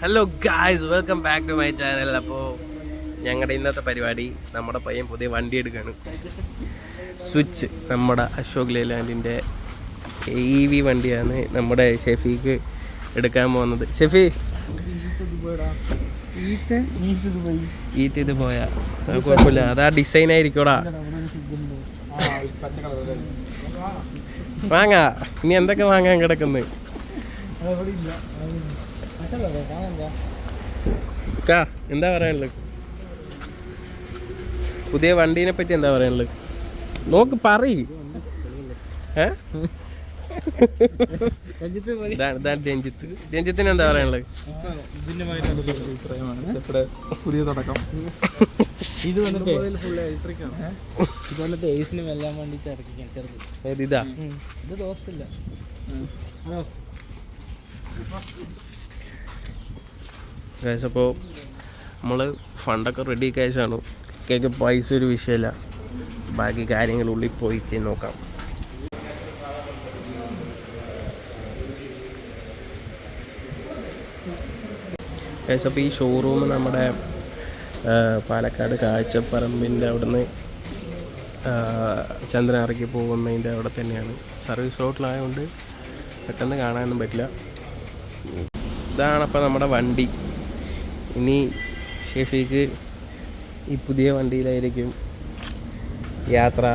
Hello guys, welcome back to my channel. അപ്പോൾ ഞങ്ങളുടെ ഇന്നത്തെ പരിപാടി, നമ്മുടെ പയ്യൻ പുതിയ വണ്ടി എടുക്കുകയാണ്. സ്വിച്ച്, നമ്മുടെ അശോക് ലേലാൻഡിൻ്റെ EV വണ്ടിയാണ് നമ്മുടെ ഷെഫീക്ക് എടുക്കാൻ പോകുന്നത്. ഷെഫി ഇത് പോയാ കുഴപ്പമില്ല, അതാ ഡിസൈൻ ആയിരിക്കോടാ. വാങ്ങാ, ഇനി എന്തൊക്കെ വാങ്ങാൻ കിടക്കുന്നത്? എന്താ പറയാനുള്ളത്? പുതിയ വണ്ടീനെ പറ്റി എന്താ പറയാനുള്ളത്? നോക്ക് പറയ്. രഞ്ജിത്തിന് എന്താ പറയാനുള്ളത്? പുതിയ തുടക്കം. ഇത് വന്നിട്ട് എല്ലാം വേണ്ടിട്ട് ഇറക്കിക്കാൻ ചെറുത്. ഇതാ ഇത് ദോസ്തില്ല. അപ്പോൾ നമ്മൾ ഫണ്ടൊക്കെ റെഡി ക്യാഷാണ്. കേക്ക് പൈസ ഒരു വിഷയമല്ല, ബാക്കി കാര്യങ്ങൾ ഉള്ളിൽ പോയിട്ട് നോക്കാം. അപ്പോൾ ഈ ഷോറൂം നമ്മുടെ പാലക്കാട് കാഴ്ചപ്പറമ്പിൻ്റെ അവിടുന്ന് ചന്ദ്രനാറിക്ക് പോകുന്നതിൻ്റെ അവിടെ തന്നെയാണ്. സർവീസ് റോഡിലായതുകൊണ്ട് പെട്ടെന്ന് കാണാനൊന്നും പറ്റില്ല. ഇതാണപ്പോൾ നമ്മുടെ വണ്ടി. ഇനി ഷെഫീക്ക് ഈ പുതിയ വണ്ടിയിലായിരിക്കും യാത്ര.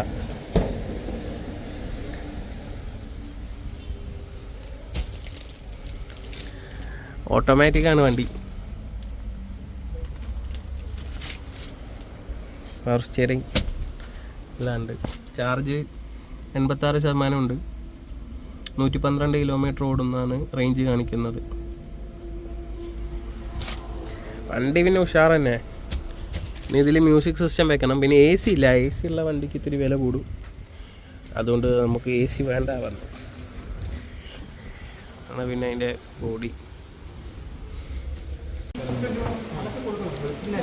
ഓട്ടോമാറ്റിക്കാണ് വണ്ടി. പവർ സ്റ്റിയറിങ് എല്ലാം ഉണ്ട്. ചാർജ് 86% ഉണ്ട്. 112 കിലോമീറ്റർ ഓടുന്നതാണ് റേഞ്ച് കാണിക്കുന്നത്. വണ്ടി പിന്നെ ഉഷാർ തന്നെ. പിന്നെ ഇതിൽ മ്യൂസിക് സിസ്റ്റം വെക്കണം. പിന്നെ AC ഇല്ല. AC ഉള്ള വണ്ടിക്ക് ഇത്തിരി വില കൂടും. അതുകൊണ്ട് നമുക്ക് AC വേണ്ട പറഞ്ഞു. ആണ് പിന്നെ അതിൻ്റെ ബോഡി.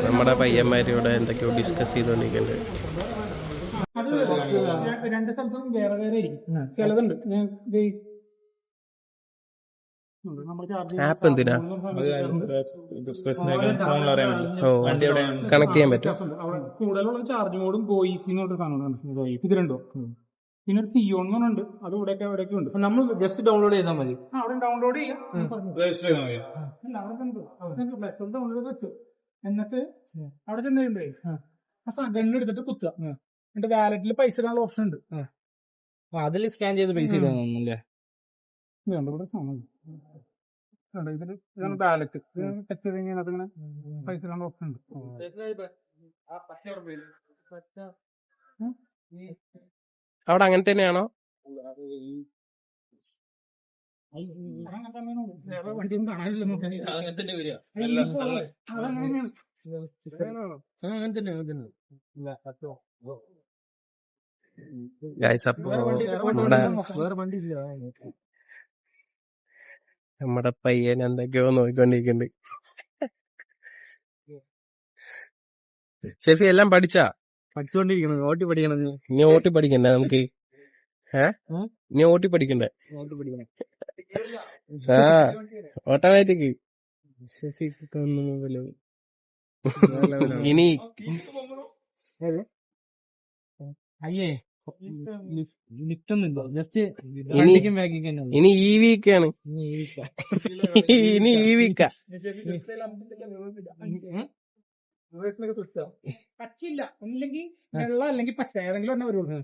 നമ്മുടെ പയ്യന്മാരിവിടെ എന്തൊക്കെയോ ഡിസ്കസ് ചെയ്തുകൊണ്ടിരിക്കുന്നുണ്ട്. രണ്ട് സ്ഥലത്തും വേറെ വേറെ ചിലതുണ്ട്. ആപ്പ് എന്തിനാ? കണക്ട് ചെയ്യാൻ പറ്റും. കൂടുതലുള്ള ചാർജ് മോഡും ബോയിസി എന്ന് പറഞ്ഞ സാധനമാണ്. ഇത് രണ്ടോ. പിന്നെ ഒരു സിയോൺ എന്ന് പറഞ്ഞിട്ടുണ്ട്. അത് ഇവിടെയൊക്കെ എവിടെയൊക്കെ ഉണ്ട്. നമ്മൾ ജസ്റ്റ് ഡൗൺലോഡ് ചെയ്താൽ മതി. അവിടെ ഡൗൺലോഡ് ചെയ്യാം. ഡൗൺലോഡ് വെച്ചു. എന്നിട്ട് അവിടെ ചെന്ന് കഴിയുമ്പോഴേ ആ ഗണ്ണ് എടുത്തിട്ട് കുത്തുക. എന്നിട്ട് വാലറ്റിൽ പൈസ ഇടാനുള്ള ഓപ്ഷൻ ഉണ്ട്. അതിൽ സ്കാൻ ചെയ്ത് പൈസ ഇടാനൊന്നുമില്ലേ? ഇതാണ് ബാലറ്റ്. ടെസ്റ്റ് ചെയ്ത് കഴിഞ്ഞാൽ അതിങ്ങനെ പൈസ ഇടാനുള്ള ഓപ്ഷൻ ഉണ്ട്. അവിടെ അങ്ങനെ തന്നെയാണോ? വേറെ വണ്ടിയും കാണാനില്ല. അങ്ങനെ തന്നെ വരിക. നമ്മുടെ പയ്യൻ എന്തൊക്കെയോ നോക്കിക്കൊണ്ടിരിക്കുന്നുണ്ട്. ഷെഫി എല്ലാം പഠിച്ചാ? പഠിച്ചുകൊണ്ടിരിക്കണം. ഓട്ടി പഠിക്കണം. ഇനി ഓട്ടി പഠിക്കണ്ടേ നമുക്ക്? ഇനി ഓട്ടി പഠിക്കണ്ടേ? ഓട്ടോമാറ്റിക്. ഇനി അയ്യേ നിൽക്കുന്നില്ല. ജസ്റ്റ് ഇനി EVക്കാണ്. ഇനി EVക്ക. പച്ചില്ല, ഒന്നില്ലെങ്കിൽ വെള്ള അല്ലെങ്കിൽ പച്ച, ഏതെങ്കിലും തന്നെ വരുള്ളൂ.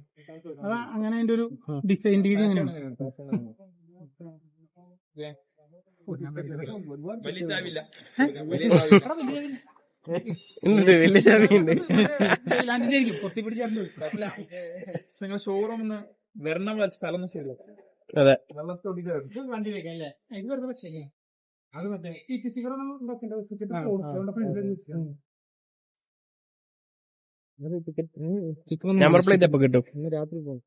അതാ അങ്ങനെ അതിന്റെ ഒരു ഡിസൈൻ രീതി അങ്ങനെയാണ്. ഉണ്ട്, വലിയ ചാവിയുണ്ട്. നിങ്ങൾ ഷോറൂം വരണം സ്ഥലം ശരി. അതെ, വണ്ടി വെക്കാം അല്ലേ? ഇത് വെറുതെ വെച്ചേ. അത് മറ്റേ നമ്പർ പ്ലേറ്റ് എപ്പോ കിട്ടും? രാത്രി പോകും.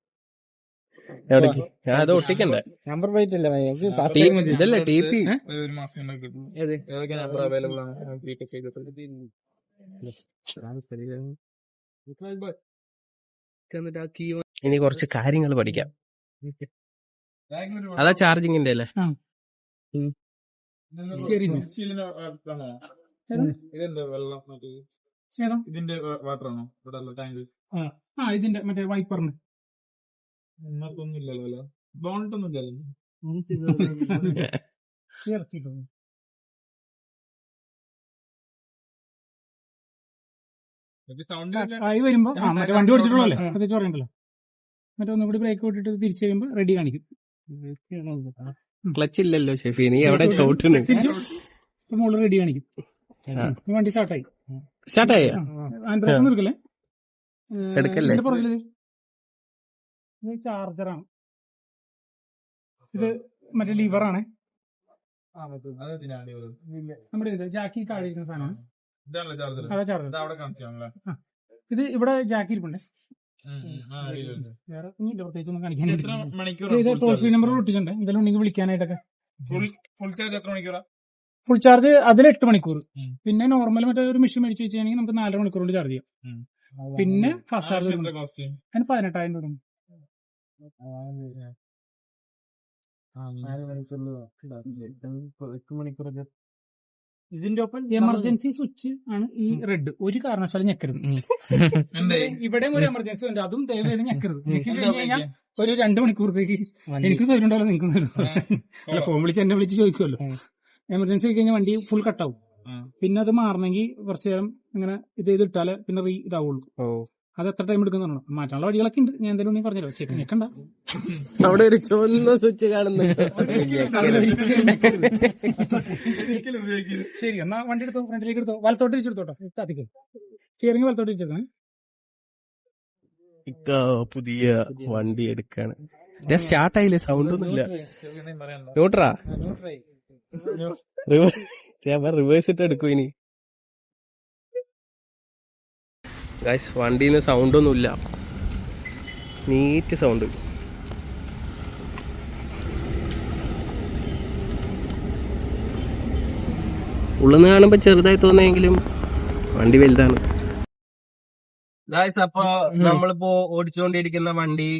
എവിടേക്ക്? അത് ഒട്ടിക്കണ്ടേ? നമ്പർ പ്ലേറ്റ് അല്ല, ഇതല്ലേ TP. ഒരു മാസം അവൈലബിൾ ആണ്. ഇനി കുറച്ച് കാര്യങ്ങൾ പഠിക്കാം. അതാ ചാർജിങ്ങിന്റെ അല്ലേ? ശരിയില്ല. ഇതെന്താ വെള്ളം മറ്റേ ഏതാ? ഇതിന്റെ വാട്ടർ ആണോ ഇവിടെ ടാങ്ക്? ആ ഇതിന്റെ മറ്റേ വൈപ്പറിന് ഒന്നും ഇല്ലല്ലോ അല്ലേ? ബോണ്ടൊന്നും ഇല്ലല്ലോ. ഇറക്കിട്ടോ. സൗണ്ട് ആയി വരുമ്പോ മറ്റേ വണ്ടി ഓടിച്ചിട്ടുള്ളൂ അല്ലേ, പ്രത്യേകിച്ച് പറയണ്ടല്ലോ. മറ്റേ ഒന്നുകൂടി ബ്രേക്ക് വിട്ടിട്ട് തിരിച്ചു കഴിയുമ്പോ റെഡി കാണിക്കും. ക്ലച്ച് ഇല്ലല്ലോ ഷെഫി, നീ എവിടെ ചവിട്ടുന്നു? മുകളിൽ റെഡി കാണിക്കും. വണ്ടി സ്റ്റാർട്ടായി. സ്റ്റാർട്ടായി ഹാൻഡ് ബ്രേക്ക് ഒന്നും എടുക്കല്ലേ, എടുക്കല്ലേ? ഇതിന്റെ പുറകിൽ ഇത് ചാർജറാണ്, ഇത് മറ്റേ ലീവറാണ്. നമ്മുടെ ഇത് ജാക്കി താഴെ ഇരിക്കുന്ന സാധനമാണ്. അതാ ചാർജർ. ഇത് ഇവിടെ ജാക്കി ഇരിപ്പുണ്ട്. വേറെ ഇല്ല പ്രത്യേകിച്ച് ഒന്നും കാണിക്കാൻ. ഇത് ടോൾ ഫ്രീ നമ്പർ ഒട്ടിച്ചിട്ടുണ്ട്, എന്തെങ്കിലും ഉണ്ടെങ്കിൽ വിളിക്കാനായിട്ടൊക്കെ. ഫുൾ ചാർജ് എത്ര മണിക്കൂറാ? ഫുൾ ചാർജ് അതിൽ 8 മണിക്കൂർ. പിന്നെ നോർമൽ മറ്റേ ഒരു മെഷീൻ മേടിച്ച് വെച്ചാണെങ്കിൽ നമുക്ക് 4 മണിക്കൂർ കൊണ്ട് ചാർജ് ചെയ്യാം. പിന്നെ ഫാസ്റ്റ് ചാർജ് അതിന് 18,000 രൂപ. ഇതിന്റെ ഒപ്പം എമർജൻസി സ്വിച്ച് ആണ് ഈ റെഡ്. ഒരു കാരണവശാലും ഞെക്കരുത്. ഇവിടെ ഒരു എമർജൻസി ഉണ്ട്, അതും ദയവേത് ഞെക്കരുത്. കഴിഞ്ഞാൽ ഒരു 2 മണിക്കൂറത്തേക്ക് എനിക്ക് സൗകര്യം ഉണ്ടാവില്ല, നിങ്ങൾക്ക് അല്ല ഫോൺ വിളിച്ച് എന്നെ വിളിച്ച് ചോദിക്കുമല്ലോ. എമർജൻസി ആയി കഴിഞ്ഞാൽ വണ്ടി ഫുൾ കട്ടാവും. പിന്നെ അത് മാറണമെങ്കിൽ കുറച്ചു നേരം ഇങ്ങനെ ഇത് ചെയ്തിട്ടാലേ പിന്നെ ഇതാവുള്ളൂ. അത് എത്ര ടൈം എടുക്കുന്ന മാറ്റാനുള്ള വഴികളൊക്കെ ഉണ്ട്. ഞാൻ എന്തായാലും നീ പറഞ്ഞല്ലോ, ചെക്ക് ഞെക്കണ്ട. അവിടെ ഒരു ചുവന്ന സ്വിച്ച് കാണുന്നു. ശരി, എന്നാ വണ്ടി എടുത്തോ, ഫ്രണ്ടിലേക്ക് എടുത്തോ, വലത്തോട്ട് തിരിച്ചെടുത്തോട്ടോ. സാധിക്കും സ്റ്റിയറിംഗ് വലത്തോട്ട് തിരിച്ചെടുക്കണം. പുതിയ വണ്ടി എടുക്കാണ്. സ്റ്റാർട്ടായില്ലേ, സൗണ്ട് ഒന്നും ഇല്ല. ന്യൂട്രാ റിവേഴ്സ് ഇട്ട് എടുക്കും ഇനി. ഗൈസ് വണ്ടിന്ന് സൗണ്ട് ഒന്നുമില്ല, നീറ്റ് സൗണ്ട്. ഉള്ളെന്ന് കാണുമ്പോ ചെറുതായി തോന്നിയെങ്കിലും വണ്ടി വലുതാണ്. ഗൈസ് അപ്പൊ നമ്മളിപ്പോ ഓടിച്ചുകൊണ്ടിരിക്കുന്ന വണ്ടി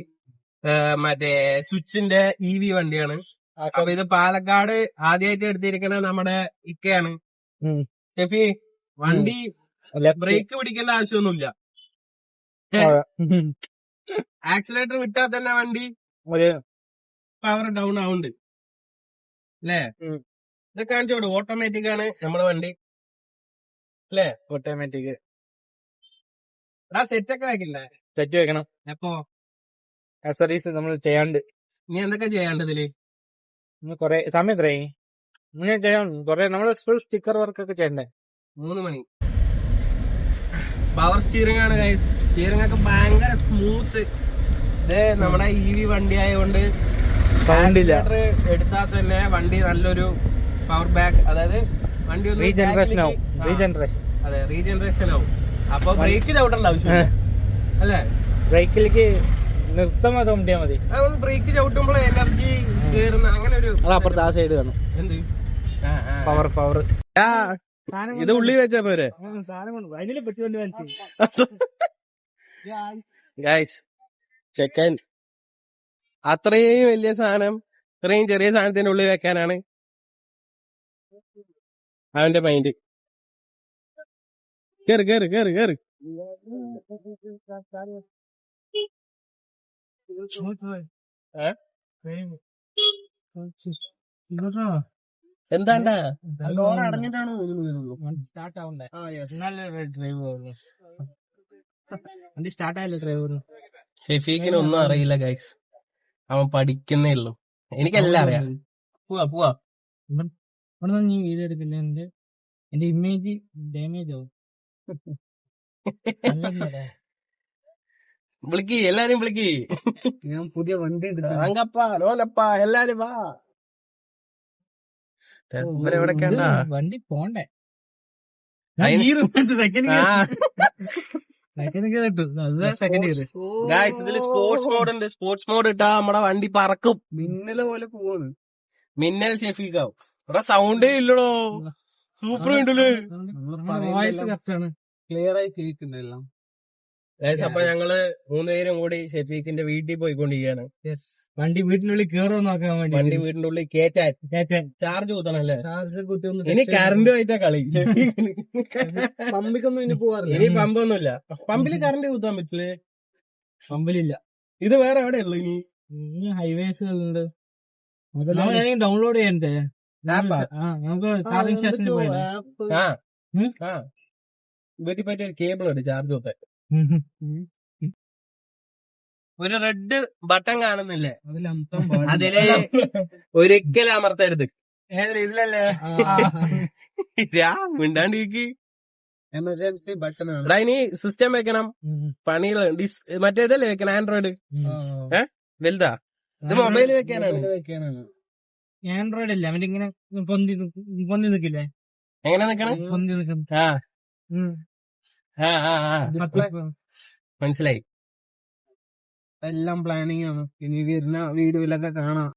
മറ്റേ സ്വിച്ചിന്റെ EV വണ്ടിയാണ്. അപ്പൊ ഇത് പാലക്കാട് ആദ്യമായിട്ട് എടുത്തിരിക്കുന്ന നമ്മുടെ ഇക്കയാണ്. ഷെഫി, വണ്ടി ബ്രേക്ക് പിടിക്കേണ്ട ആവശ്യമൊന്നുമില്ല. ആക്സിലേറ്റർ വിട്ടാൽ തന്നെ വണ്ടി പവർ ഡൗൺ ആവുന്നുണ്ട് അല്ലേ? ഇത് കാണിച്ചോട്, ഓട്ടോമാറ്റിക് ആണ് നമ്മളെ വണ്ടി അല്ലേ? ഓട്ടോമാറ്റിക്. സെറ്റ് ഒക്കെ വെക്കണ്ടേ? സെറ്റ് വെക്കണം. എപ്പോ ആക്സറീസ് നമ്മൾ ചെയ്യാണ്ട്. നീ എന്തൊക്കെ ചെയ്യാണ്ടതില്? കൊറേ സമയം എത്രയായി ഇങ്ങനെ ചെയ്യാൻ? കൊറേ നമ്മള് ഫുൾ സ്റ്റിക്കർ വർക്ക് ഒക്കെ ചെയ്യണ്ടേ? 3 മണി. പവർ സ്റ്റിയറിംഗ് ആണ് ഗൈസ്. സ്റ്റിയറിംഗ് ഒക്കെ ഭയങ്കര സ്മൂത്ത്. ഇത് നമ്മുടെ EV വണ്ടി ആയതുകൊണ്ട് സൗണ്ടില്ല. എടുത്താൽ തന്നെ വണ്ടി നല്ലൊരു പവർ ബാക്ക്, അതായത് വണ്ടി ഒന്ന് റീജനറേഷൻ ആവും. അതെ, റീജനറേഷൻ ആവും. അപ്പൊ ബ്രേക്ക് ചവിട്ടേണ്ട ആവശ്യമില്ല അല്ലേ? ബ്രേക്കിലേക്ക് നിർത്താൻ തോന്നിയാ മതി. അതൊന്ന് ബ്രേക്ക് ചവിട്ടുമ്പോൾ എനർജി കേറുന്ന അങ്ങനെ ഒരു. അപ്പുറത്ത് ആ സൈഡ് കാണും. എന്ത് പവർ ഇത് ഉള്ളി വെച്ചാ പോരെ ഗൈസ്? ചെക്കൻ അത്രയും വലിയ സാധനം ഇത്രയും ചെറിയ സാധനത്തിന്റെ ഉള്ളിൽ വെക്കാനാണ് അവന്റെ മൈൻഡ്. കേറ് കേറ് കേറ് കേറ്. എന്താണ്ടാ ഡോർ അടഞ്ഞിട്ടാണോ സ്റ്റാർട്ട് ആവണ്ടേ? വണ്ടി സ്റ്റാർട്ട് ആയില്ലേ ഡ്രൈവർ? ഷെഫീഖിന് ഒന്നും അറിയില്ല ഗൈസ്, അവൻ പഠിക്കുന്നേ ഉള്ളൂ. എനിക്കെല്ലാം അറിയാം. പോവാ പോവാ. ഇവിടെ നീ വീഡിയോ എടുക്കില്ല, എന്റെ ഇമേജ് ഡാമേജ് ആവും. വിളിക്ക്, എല്ലാരും വിളിക്ക്. ഞാൻ പുതിയ വണ്ടി അങ്കപ്പ ലോലപ്പ എല്ലാരും വാ. വണ്ടി പോണ്ടേ? ഇതില് സ്പോർട്സ് മോഡ് ഉണ്ട്. സ്പോർട്സ് മോഡ് ഇട്ടാ നമ്മുടെ വണ്ടി പറക്കും, മിന്നല് പോലെ പോവാണ്. മിന്നൽ ഷെഫീഖാവും. ഇവിടെ സൗണ്ടേ ഇല്ലടോ, സൂപ്പർ ഉണ്ടല്ലേ? വോയിസ് കറക്റ്റാണ്, ക്ലിയർ ആയി കേൾക്കുന്നെല്ലാം. Guys, അപ്പൊ ഞങ്ങള് 3 പേരും കൂടി ഷെഫീഖിന്റെ വീട്ടിൽ പോയിക്കൊണ്ടിരിക്കുകയാണ്. വണ്ടി വീട്ടിനുള്ളിൽ കേറോ നോക്കാൻ വേണ്ടി വണ്ടി വീടിന്റെ ഉള്ളിൽ കേറ്റാൻ ചാർജ് കുത്തണല്ലേ. ചാർജർ കുത്തി ഇനി കറണ്ടുമായിട്ടാ കളി. പമ്പിക്കൊന്നും ഇനി പോവാറില്ല. ഇനി പമ്പൊന്നുമില്ല. പമ്പില് കറണ്ട് കുത്താൻ പറ്റില്ലേ? പമ്പിലില്ല. ഇത് വേറെ എവിടെ ഉള്ളു? ഇനി ഹൈവേസുകളുണ്ട്. ഡൗൺലോഡ് ചെയ്യണ്ടേ? നമുക്ക് ചാർജിങ് സ്റ്റേഷനിൽ പോയി വീട്ടിൽ പോയിട്ട് ഒരു കേബിൾ ഉണ്ട് ചാർജ് കുത്താൻ. ഒരു റെഡ് ബട്ടൺ കാണുന്നില്ലേ? അതില് ഒരിക്കലും അമർത്തരുത്. ഇതിലല്ലേ മിണ്ടാണ്ടിരിക്ക്. എമർജൻസി ബട്ടൺ എടാ ഇനി സിസ്റ്റം വെക്കണം. പണികൾ മറ്റേതല്ലേ വെക്കണം? ആൻഡ്രോയിഡ് വലുതാ. ഇത് മൊബൈൽ വെക്കാനാണ്. ആൻഡ്രോയിഡ് അല്ല അവന്റെ ഇങ്ങനെ പൊന്തി നിക്കില്ലേ? എങ്ങനെ നിക്കണം? പൊന്തി നിക്കും. മനസ്സിലായി. എല്ലാം പ്ലാനിങ് ആണ്. ഇനി വരുന്ന വീഡിയോയിലൊക്കെ കാണാം.